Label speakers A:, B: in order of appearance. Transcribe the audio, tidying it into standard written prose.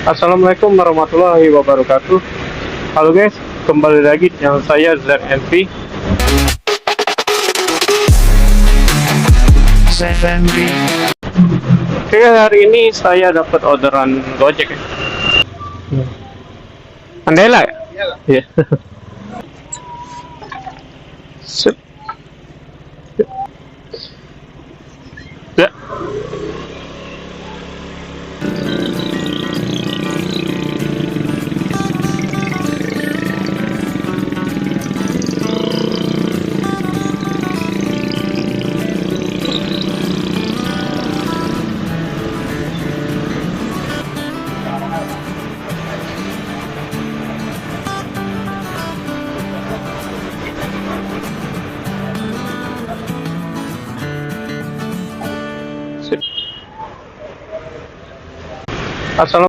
A: Assalamualaikum warahmatullahi wabarakatuh. Halo guys, kembali lagi dengan saya ZNP. Oke, hari ini saya dapat orderan Gojek ya. Andela ya? Iya. Sip. Ya. Sip. Assalamualaikum.